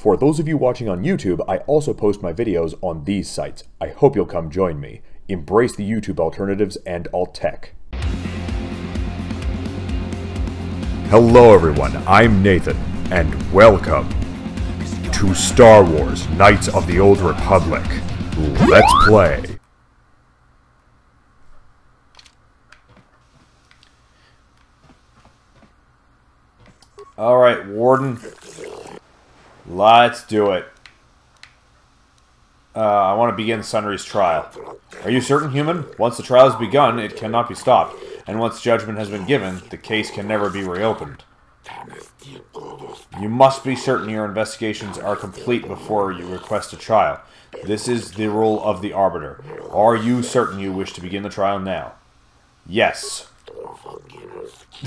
For those of you watching on YouTube, I also post my videos on these sites. I hope you'll come join me. Embrace the YouTube alternatives and alt tech. Hello everyone, I'm Nathan, and welcome to Star Wars Knights of the Old Republic. Let's play. Alright, Warden. Let's do it. I want to begin Sunry's trial. Are you certain, human? Once the trial has begun, it cannot be stopped. And once judgment has been given, the case can never be reopened. You must be certain your investigations are complete before you request a trial. This is the rule of the Arbiter. Are you certain you wish to begin the trial now? Yes.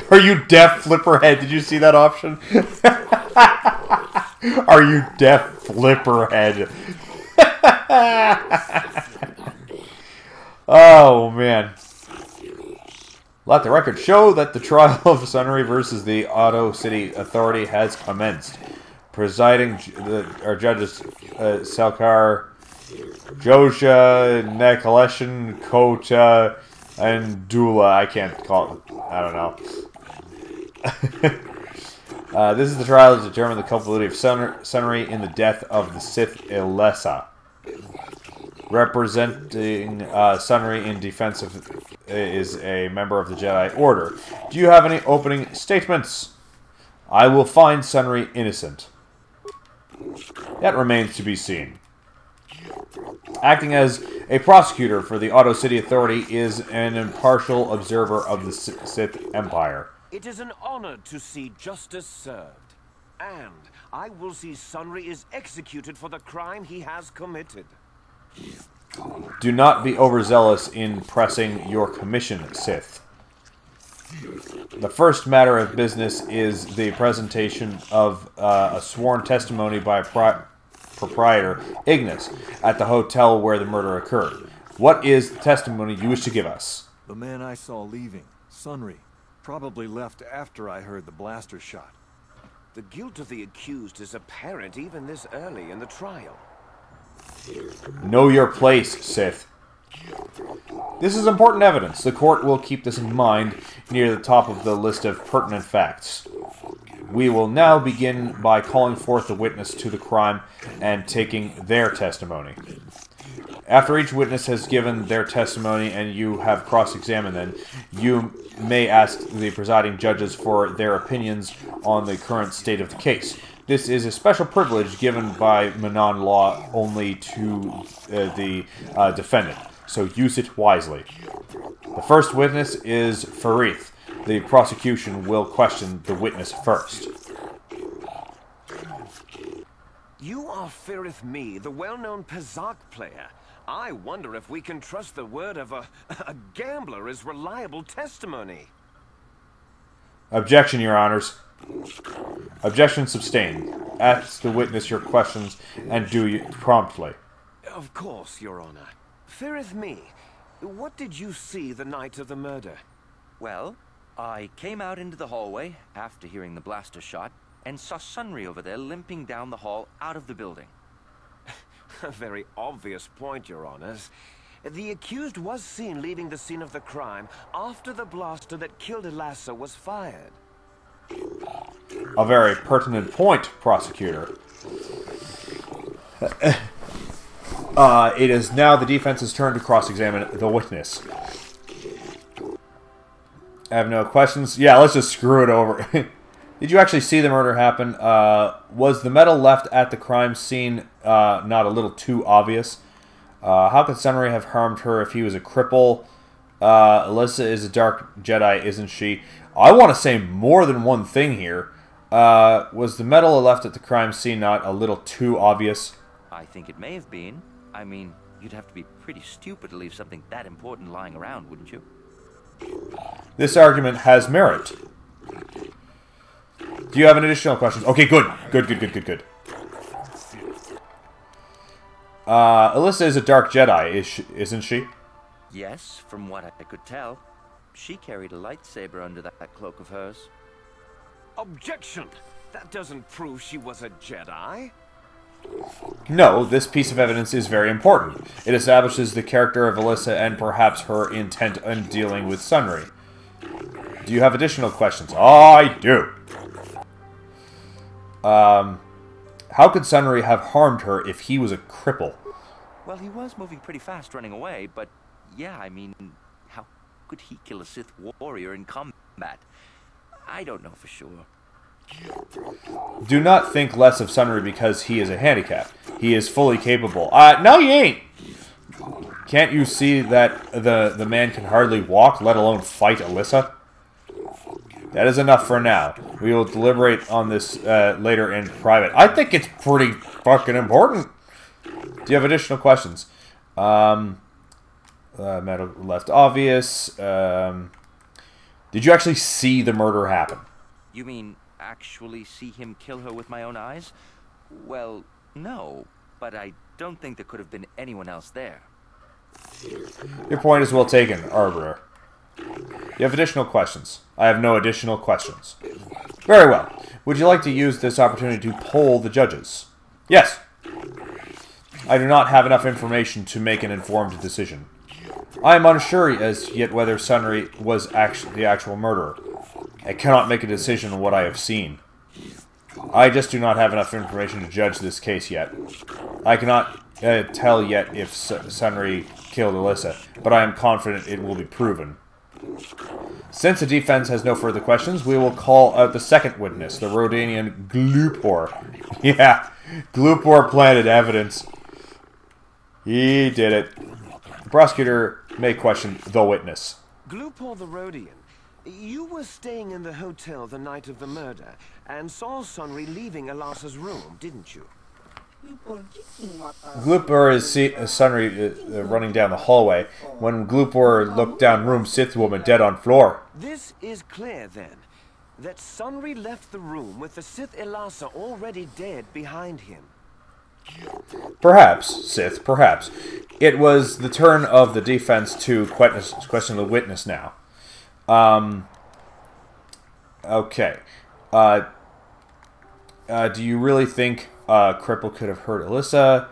Are you deaf, Flipperhead? Did you see that option? Are you deaf, Flipperhead? Oh, man. Let the record show that the trial of Sunry versus the Otto City Authority has commenced. Presiding our judges, Salkar, Josha, Nekaleshin, Kota, and Dula. I can't call it. I don't know. This is the trial to determine the culpability of Sunry in the death of the Sith Ilessa. Representing Sunry in defense of is a member of the Jedi Order. Do you have any opening statements? I will find Sunry innocent. That remains to be seen. Acting as a prosecutor for the Otto City Authority is an impartial observer of the Sith Empire. It is an honor to see justice served. And I will see Sunry is executed for the crime he has committed. Do not be overzealous in pressing your commission, Sith. The first matter of business is the presentation of a sworn testimony by proprietor Ignis at the hotel where the murder occurred. What is the testimony you wish to give us? The man I saw leaving, Sunry, probably left after I heard the blaster shot. The guilt of the accused is apparent even this early in the trial. Know your place, Sith. This is important evidence. The court will keep this in mind near the top of the list of pertinent facts. We will now begin by calling forth the witness to the crime and taking their testimony. After each witness has given their testimony and you have cross-examined them, you may ask the presiding judges for their opinions on the current state of the case. This is a special privilege given by Manon law only to the defendant, so use it wisely. The first witness is Farith. The prosecution will question the witness first. You are Farith Me, the well-known Pazak player. I wonder if we can trust the word of a gambler as reliable testimony. Objection, Your Honors. Objection sustained. Ask the witness your questions and do it promptly. Of course, Your Honor. Farith Me, what did you see the night of the murder? Well, I came out into the hallway after hearing the blaster shot and saw Sunry over there limping down the hall out of the building. A very obvious point, Your Honors. The accused was seen leaving the scene of the crime after the blaster that killed Ilassa was fired. A very pertinent point, prosecutor. It is now the defense's turn to cross-examine the witness. I have no questions. Yeah, let's just screw it over. Did you actually see the murder happen? Was the metal left at the crime scene not a little too obvious? How could Sunry have harmed her if he was a cripple? Alyssa is a dark Jedi, isn't she? I want to say more than one thing here. Was the metal left at the crime scene not a little too obvious? I think it may have been. I mean, you'd have to be pretty stupid to leave something that important lying around, wouldn't you? This argument has merit. Do you have any additional questions? Okay, good. Good. Alyssa is a dark Jedi, isn't she? Yes, from what I could tell. She carried a lightsaber under that cloak of hers. Objection! That doesn't prove she was a Jedi. No, this piece of evidence is very important. It establishes the character of Alyssa and perhaps her intent in dealing with Sunry. Do you have additional questions? I do. How could Sunry have harmed her if he was a cripple? Well, he was moving pretty fast running away, but yeah, I mean, how could he kill a Sith warrior in combat? I don't know for sure. Do not think less of Sunry because he is a handicap. He is fully capable. No, he ain't. Can't you see that the man can hardly walk, let alone fight Alyssa? That is enough for now. We will deliberate on this later in private. I think it's pretty fucking important. Do you have additional questions? Metal left obvious. Did you actually see the murder happen? You mean actually see him kill her with my own eyes? Well, no, but I don't think there could have been anyone else there. Your point is well taken, Arbiter. You have additional questions? I have no additional questions. Very well. Would you like to use this opportunity to poll the judges? Yes. I do not have enough information to make an informed decision. I am unsure as yet whether Sunry was the actual murderer. I cannot make a decision on what I have seen. I just do not have enough information to judge this case yet. I cannot tell yet if Sunry killed Alyssa, but I am confident it will be proven. Since the defense has no further questions, we will call out the second witness, the Rodanian Glupor. Yeah, Glupor planted evidence. He did it. The prosecutor may question the witness. Glupor the Rodian, you were staying in the hotel the night of the murder and saw Sunry leaving Alysa's room, didn't you? Glupor is Sunry running down the hallway. When Glupor looked down room, Sith woman dead on floor. This is clear, then, that Sunry left the room with the Sith Alysa already dead behind him. Perhaps, Sith, perhaps. It was the turn of the defense to question the witness now. Okay. Do you really think Cripple could have hurt Alyssa?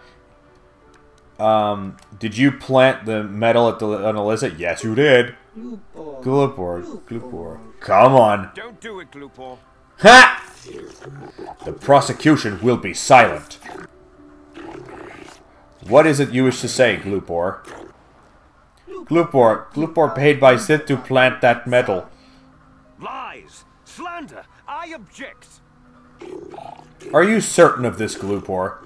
Did you plant the metal on Alyssa? Yes, you did. Glupor. Come on. Don't do it, Glupor. Ha! The prosecution will be silent. What is it you wish to say, Glupor? Glupor paid by Sith to plant that metal. Lies! Slander! I object! Are you certain of this, Glupor?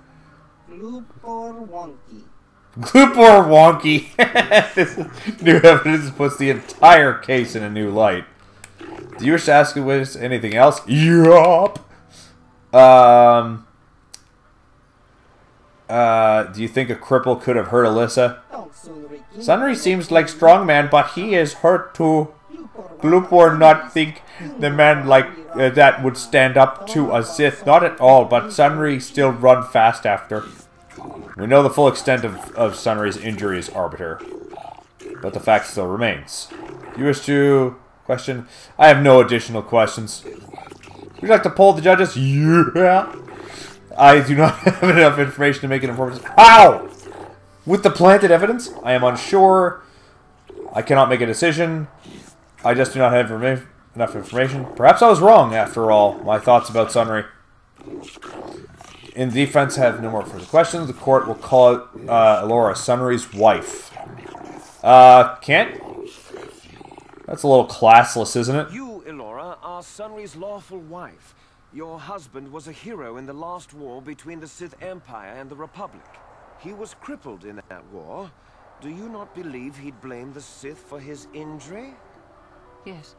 Glupor wonky. Glupor wonky! This new evidence puts the entire case in a new light. Do you wish to ask the witness anything else? Yup! Do you think a cripple could have hurt Alyssa? Sunry seems like strongman, but he is hurt too. Glupor not think the man like that would stand up to a Sith. Not at all, but Sunry still run fast after. We know the full extent of Sunry's injuries, Arbiter. But the fact still remains. You wish to question? I have no additional questions. Would you like to poll the judges? Yeah. I do not have enough information to make an informed decision. How? With the planted evidence? I am unsure. I cannot make a decision. I just do not have enough information. Perhaps I was wrong, after all. My thoughts about Sunry. In defense, have no more further questions. The court will call out Elora, Sunry's wife. Can't? That's a little classless, isn't it? You, Elora, are Sunry's lawful wife. Your husband was a hero in the last war between the Sith Empire and the Republic. He was crippled in that war. Do you not believe he'd blame the Sith for his injury? Yes.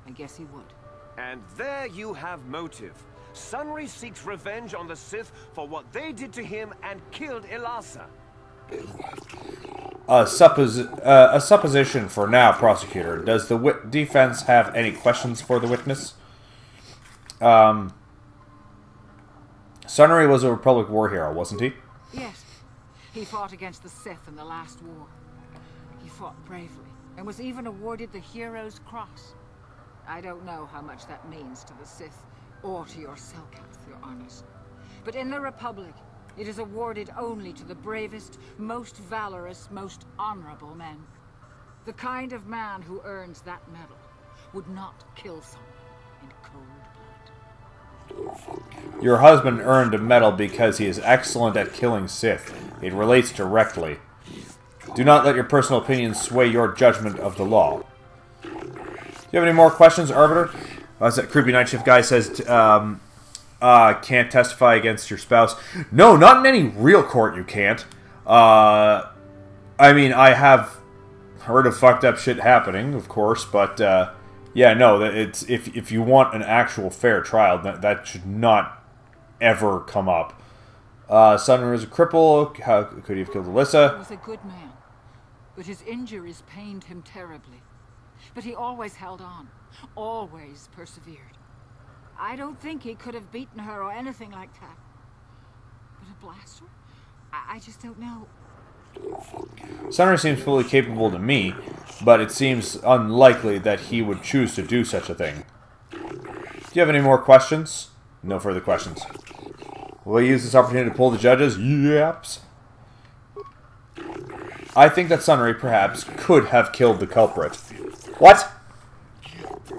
I guess he would. And there you have motive. Sunry seeks revenge on the Sith for what they did to him and killed Alysa. A supposition for now, prosecutor. Does the defense have any questions for the witness? Sunry was a Republic war hero, wasn't he? Yes. He fought against the Sith in the last war. He fought bravely and was even awarded the Hero's Cross. I don't know how much that means to the Sith or to yourself, Your Honors. But in the Republic, it is awarded only to the bravest, most valorous, most honorable men. The kind of man who earns that medal would not kill someone in cold blood. Your husband earned a medal because he is excellent at killing Sith. It relates directly. Do not let your personal opinions sway your judgment of the law. Do you have any more questions, Arbiter? That creepy night shift guy says, can't testify against your spouse. No, not in any real court you can't. I mean, I have heard of fucked up shit happening, of course, but, yeah, no, it's if you want an actual fair trial, that should not ever come up. Sunry was a cripple. How could he have killed Alyssa? He was a good man, but his injuries pained him terribly. But he always held on, always persevered. I don't think he could have beaten her or anything like that. But a blaster? I just don't know. Sunry seems fully capable to me, but it seems unlikely that he would choose to do such a thing. Do you have any more questions? No further questions. Will you use this opportunity to pull the judges? Yaps. I think that Sunry, perhaps, could have killed the culprit. What?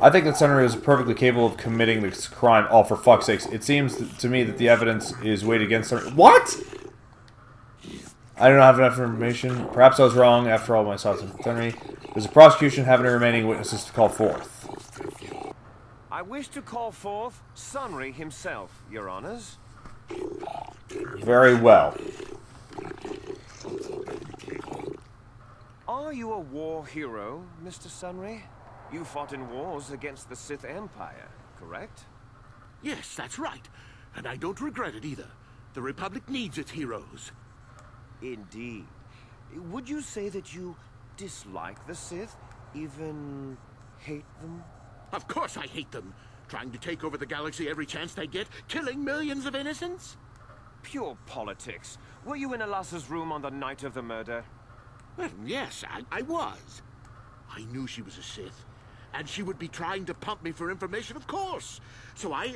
I think that Sunry was perfectly capable of committing this crime. Oh, for fuck's sakes. It seems to me that the evidence is weighed against Sunry. What? I don't have enough information. Perhaps I was wrong. After all, my thoughts on Sunry. Does the prosecution have any remaining witnesses to call forth? I wish to call forth Sunry himself, Your Honors. Very well. Are you a war hero, Mr. Sunry? You fought in wars against the Sith Empire, correct? Yes, that's right. And I don't regret it either. The Republic needs its heroes. Indeed. Would you say that you dislike the Sith? Even hate them? Of course I hate them. Trying to take over the galaxy every chance they get, killing millions of innocents? Pure politics. Were you in Alysa's room on the night of the murder? Well, yes, I was. I knew she was a Sith. And she would be trying to pump me for information, of course. So I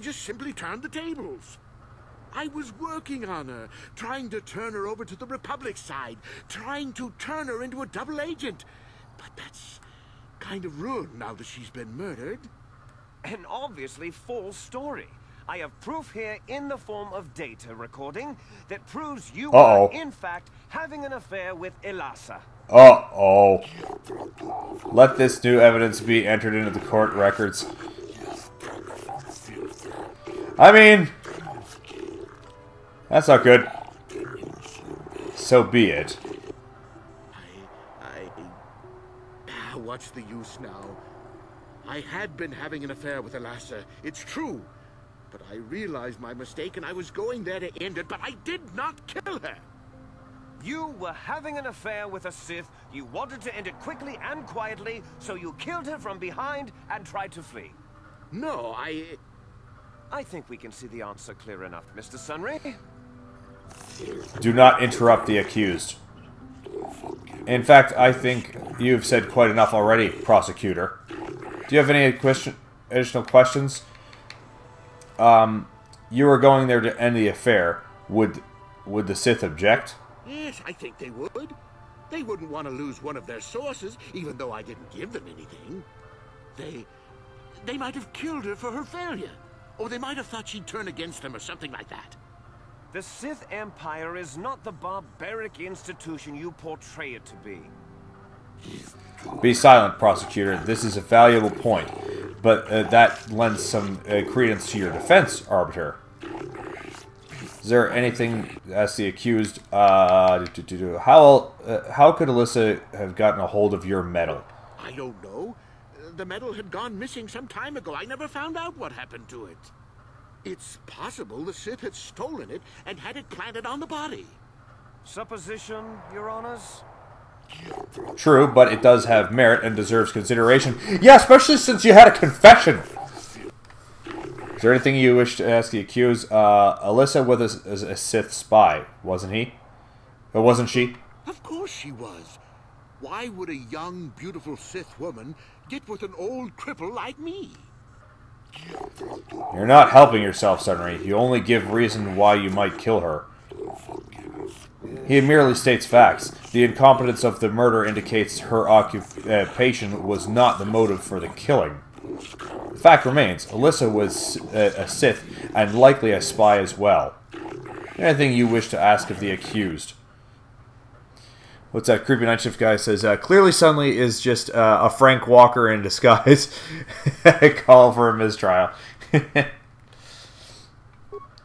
just simply turned the tables. I was working on her, trying to turn her over to the Republic side, trying to turn her into a double agent. But that's kind of ruined now that she's been murdered. An obviously false story. I have proof here in the form of data recording that proves you were, in fact, having an affair with Alysa. Uh-oh. Let this new evidence be entered into the court records. I mean, that's not good. So be it. What's the use now? I had been having an affair with Alysa, it's true. But I realized my mistake and I was going there to end it, but I did not kill her. You were having an affair with a Sith. You wanted to end it quickly and quietly, so you killed her from behind and tried to flee. No, I think we can see the answer clear enough, Mr. Sunry. Do not interrupt the accused. In fact, I think you've said quite enough already, prosecutor. Do you have any additional questions? You were going there to end the affair. Would the Sith object? Yes, I think they would. They wouldn't want to lose one of their sources, even though I didn't give them anything. They might have killed her for her failure. Or they might have thought she'd turn against them or something like that. The Sith Empire is not the barbaric institution you portray it to be. Be silent, prosecutor. This is a valuable point, but that lends some credence to your defense, Arbiter. Is there anything, as the accused, how could Alysa have gotten a hold of your medal? I don't know. The medal had gone missing some time ago. I never found out what happened to it. It's possible the Sith had stolen it and had it planted on the body. Supposition, Your Honors? True, but it does have merit and deserves consideration. Yeah, especially since you had a confession. Is there anything you wish to ask the accused? Alysa was a Sith spy, wasn't he? Or wasn't she? Of course she was. Why would a young, beautiful Sith woman get with an old cripple like me? You're not helping yourself, Sunry. You only give reason why you might kill her. He merely states facts. The incompetence of the murder indicates her occupation was not the motive for the killing. The fact remains, Alyssa was a Sith and likely a spy as well. Anything you wish to ask of the accused? What's that creepy night shift guy says? Clearly Sunly is just a Frank Walker in disguise. Call for a mistrial. I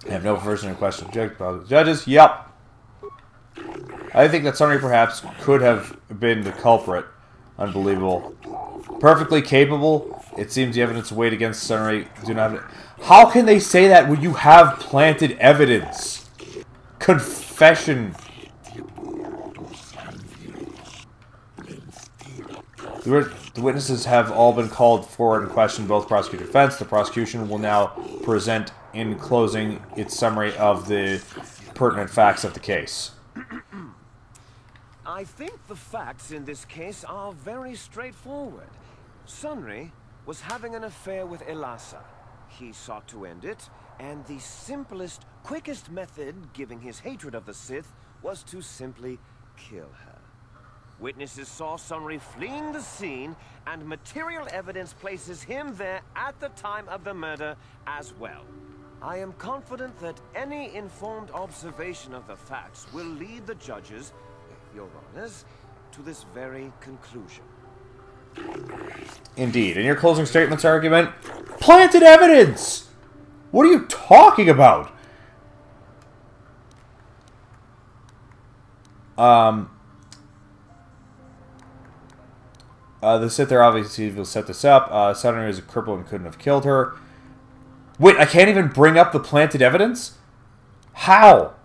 have no version of question. Judges? Yup. I think that Sunry perhaps could have been the culprit. Unbelievable. Perfectly capable. It seems the evidence weighed against Sunry do not. How can they say that when you have planted evidence? Confession. The witnesses have all been called forward and questioned, both prosecution and defense. The prosecution will now present in closing its summary of the pertinent facts of the case. I think the facts in this case are very straightforward. Sunry was having an affair with Elassa. He sought to end it, and the simplest, quickest method, given his hatred of the Sith, was to simply kill her. Witnesses saw Sunry fleeing the scene, and material evidence places him there at the time of the murder as well. I am confident that any informed observation of the facts will lead the judges, Your Honors, to this very conclusion. Indeed. In your closing statements argument, planted evidence! What are you talking about? The Sith there obviously will set this up. Sunry was a cripple and couldn't have killed her. Wait, I can't even bring up the planted evidence? How?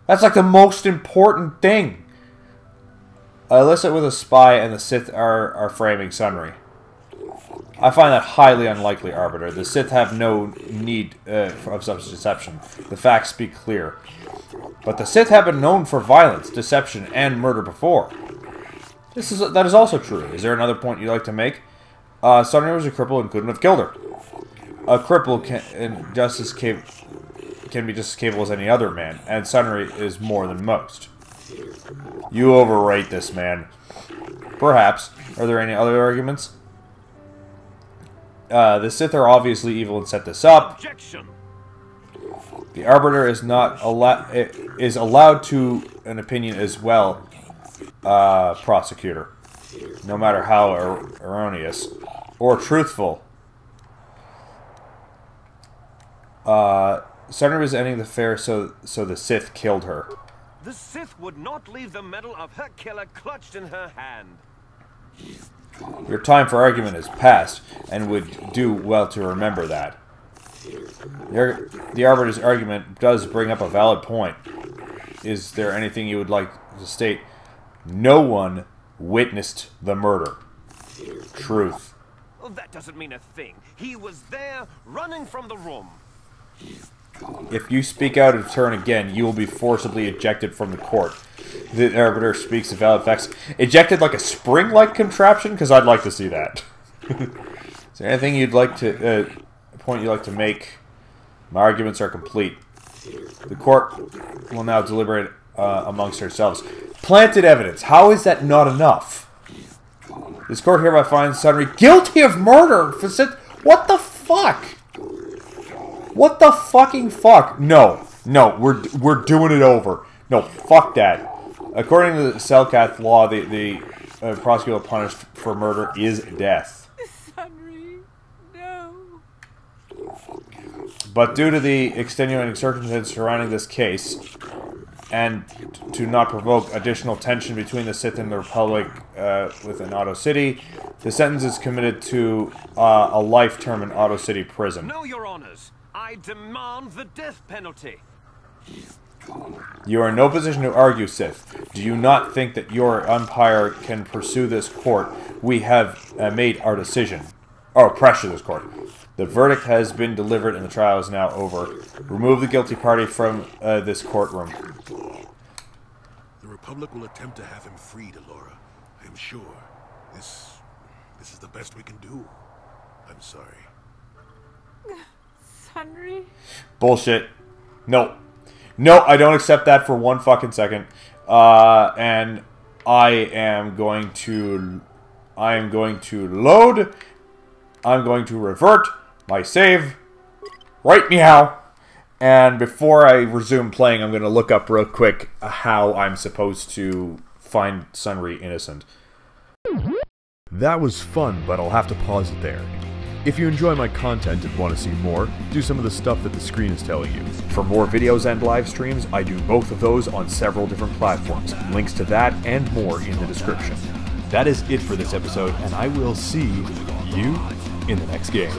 That's like the most important thing. Alyssa was a spy and the Sith are framing Sunry. I find that highly unlikely, Arbiter. The Sith have no need of such deception. The facts speak clear. But the Sith have been known for violence, deception, and murder before. That is also true. Is there another point you'd like to make? Sunry was a cripple and couldn't have killed her. A cripple can be just as capable as any other man, and Sunry is more than most. You overrate this man. Perhaps. Are there any other arguments? The Sith are obviously evil and set this up. Objection. The Arbiter is allowed to an opinion as well, prosecutor. No matter how erroneous or truthful. Sunry was ending the affair, so the Sith killed her. The Sith would not leave the medal of her killer clutched in her hand. Your time for argument is past, and would do well to remember that. The Arbiter's argument does bring up a valid point. Is there anything you would like to state? No one witnessed the murder. Truth. Well, that doesn't mean a thing. He was there, running from the room. If you speak out of turn again, you will be forcibly ejected from the court. The Arbiter speaks of valid facts. Ejected like a spring-like contraption? Because I'd like to see that. Is there anything you'd like to... a point you'd like to make? My arguments are complete. The court will now deliberate amongst ourselves. Planted evidence. How is that not enough? This court hereby finds Sunry guilty of murder for What the fuck? What the fucking fuck? No. No, we're doing it over. No, fuck that. According to the Selkath law, the prosecutor punished for murder is death. Sunry, no. But due to the extenuating circumstances surrounding this case, and to not provoke additional tension between the Sith and the Republic within Otto City, the sentence is committed to a life term in Otto City prison. No, Your Honors. I demand the death penalty. You are in no position to argue, Sith. Do you not think that your umpire can pursue this court? We have made our decision. Or pressure this court. The verdict has been delivered and the trial is now over. Remove the guilty party from this courtroom. The Republic will attempt to have him freed, Alora. I am sure. This is the best we can do. I'm sorry. Sunry? Bullshit. No. No, I don't accept that for one fucking second. And I am going to load. I'm going to revert my save right meow. And before I resume playing, I'm going to look up real quick how I'm supposed to find Sunry innocent. That was fun, but I'll have to pause it there. If you enjoy my content and want to see more, do some of the stuff that the screen is telling you. For more videos and live streams, I do both of those on several different platforms. Links to that and more in the description. That is it for this episode, and I will see you in the next game.